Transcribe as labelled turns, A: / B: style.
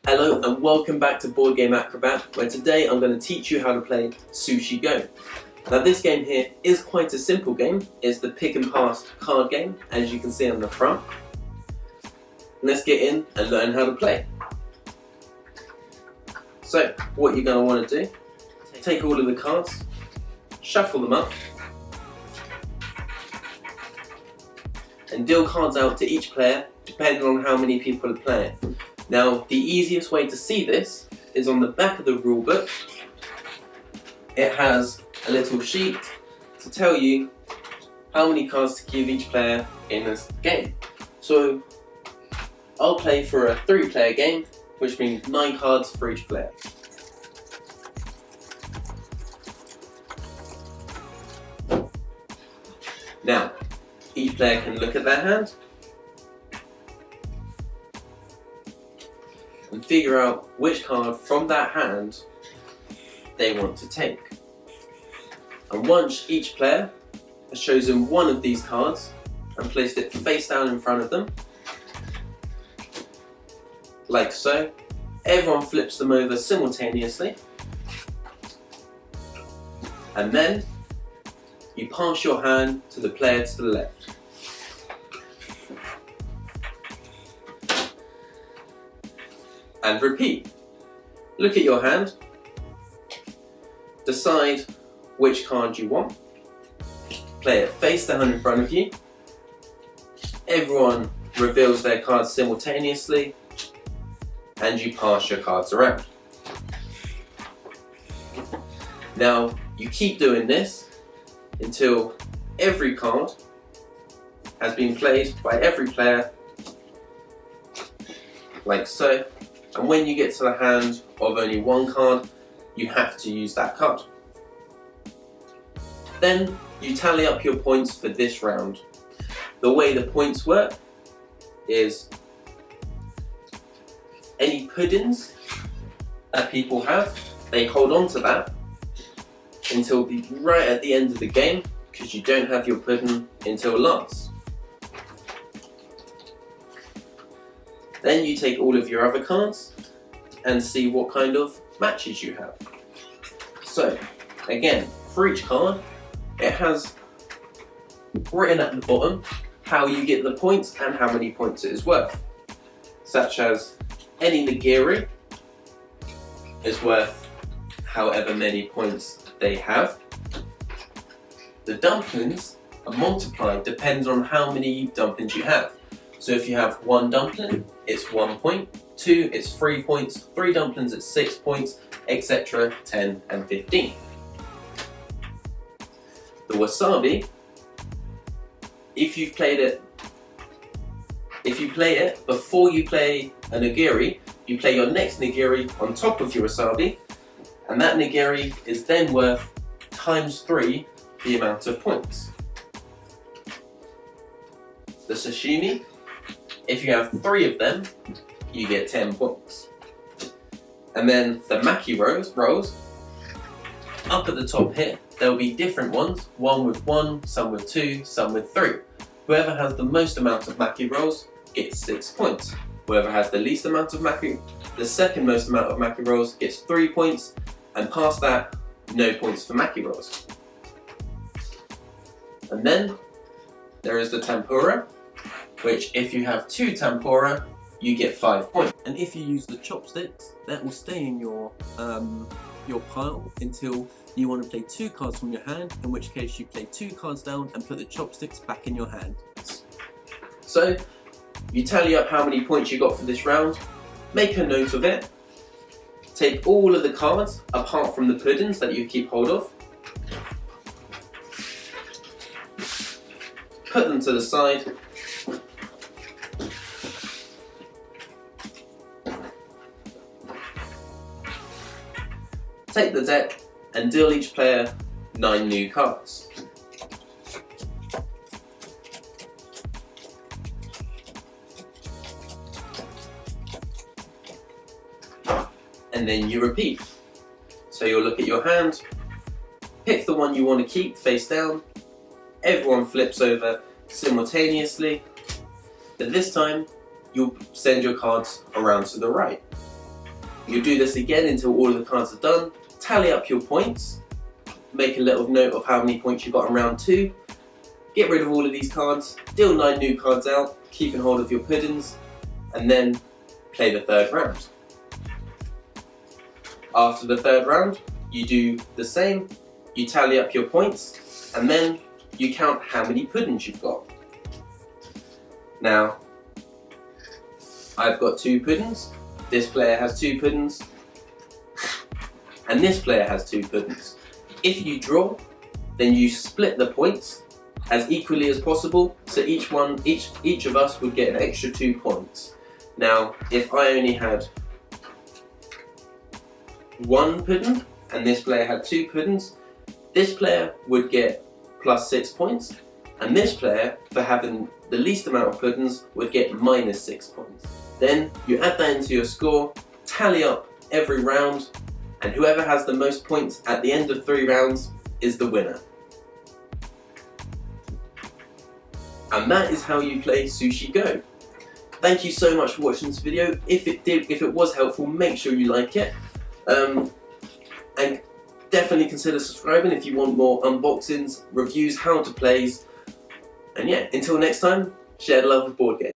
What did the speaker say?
A: Hello and welcome back to Board Game Acrobat, where today I'm going to teach you how to play Sushi Go. Now this game here is quite a simple game. It's the pick and pass card game, as you can see on the front. Let's get in and learn how to play. So what you're going to want to do, take all of the cards, shuffle them up, and deal cards out to each player depending on how many people are playing. Now the easiest way to see this is on the back of the rule book. It has a little sheet to tell you how many cards to give each player in this game. So I'll play for a 3-player game, which means 9 cards for each player. Now, each player can look at their hand and figure out which card from that hand they want to take. And once each player has chosen one of these cards and placed it face down in front of them, like so, everyone flips them over simultaneously, and then you pass your hand to the player to the left. And repeat. Look at your hand, decide which card you want, play it face down in front of you, everyone reveals their cards simultaneously, and you pass your cards around. Now you keep doing this until every card has been played by every player, like so. And when you get to the hand of only one card, you have to use that card. Then you tally up your points for this round. The way the points work is any puddings that people have, they hold on to that until right at the end of the game, because you don't have your pudding until last. Then you take all of your other cards and see what kind of matches you have. So again, for each card, it has written at the bottom how you get the points and how many points it is worth. Such as any nigiri is worth however many points they have. The dumplings are multiplied depends on how many dumplings you have. So if you have 1 dumpling, it's 1 point, 2 it's 3 points, 3 dumplings it's 6 points, etc. 10 and 15. The wasabi, if you play it before you play a nigiri, you play your next nigiri on top of your wasabi, and that nigiri is then worth times 3 the amount of points. The sashimi, if you have 3 of them, you get 10 points. And then the maki rolls, up at the top here, there will be different ones, one with 1, some with 2, some with 3. Whoever has the most amount of maki rolls gets 6 points. Whoever has the least amount of the second most amount of maki rolls gets 3 points, and past that, no points for maki rolls. And then there is the tempura, which if you have 2 tempura, you get 5 points. And if you use the chopsticks, that will stay in your pile until you want to play 2 cards from your hand, in which case you play 2 cards down and put the chopsticks back in your hand. So you tally up how many points you got for this round, make a note of it, take all of the cards apart from the puddings that you keep hold of, put them to the side, take the deck and deal each player 9 new cards. And then you repeat. So you'll look at your hand, pick the one you want to keep face down, everyone flips over simultaneously, but this time you'll send your cards around to the right. You do this again until all of the cards are done. Tally up your points. Make a little note of how many points you got in round 2. Get rid of all of these cards. Deal 9 new cards out, keeping hold of your puddings, and then play the 3rd round. After the 3rd round, you do the same. You tally up your points, and then you count how many puddings you've got. Now, I've got 2 puddings. This player has 2 puddings, and this player has 2 puddings. If you draw, then you split the points as equally as possible, so each of us would get an extra 2 points. Now, if I only had 1 pudding and this player had 2 puddings, this player would get plus 6 points, and this player, for having the least amount of puddings, would get minus 6 points. Then you add that into your score, tally up every round, and whoever has the most points at the end of 3 rounds is the winner. And that is how you play Sushi Go. Thank you so much for watching this video. If it was helpful, make sure you like it. And definitely consider subscribing if you want more unboxings, reviews, how to plays. And yeah, until next time, share the love of board games.